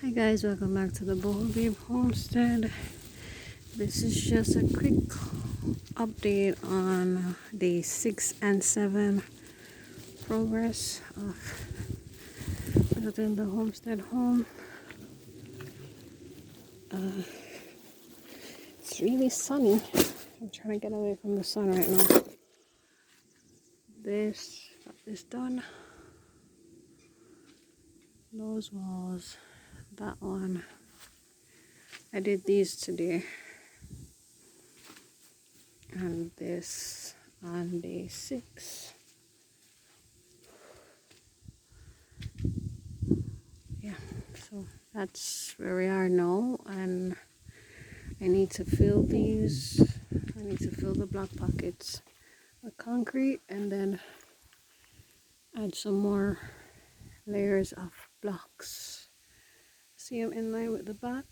Hi guys, welcome back to the Babe Homestead. This is just a quick update on day 6 and 7 progress of building the homestead home. It's really sunny. I'm trying to get away from the sun right now. Got this done. Those walls, that one. I did these today. And this on day 6. Yeah, so that's where we are now, and I need to fill these. I need to fill the block pockets with concrete and then add some more layers of blocks. See them in line with the back.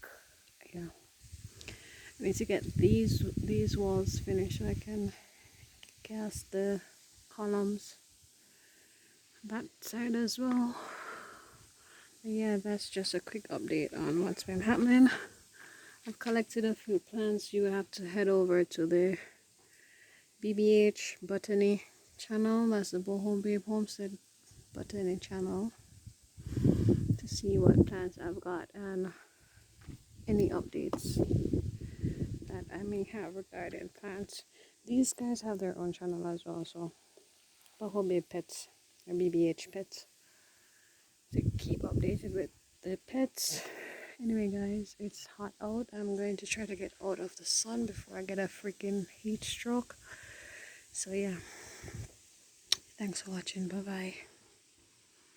Yeah, I need to get these walls finished so I can cast the columns that side as well. Yeah, that's just a quick update on what's been happening. I've collected a few plants. You have to head over to the BBH Botany channel. That's the Babe Homestead Botany channel to see what plants I've got and any updates that I may have regarding plants. These guys have their own channel as well, so Babe Pets or BBH Pets to keep updated with the pets. Anyway guys, it's hot out. I'm going to try to get out of the sun before I get a freaking heat stroke. So yeah, thanks for watching. Bye bye.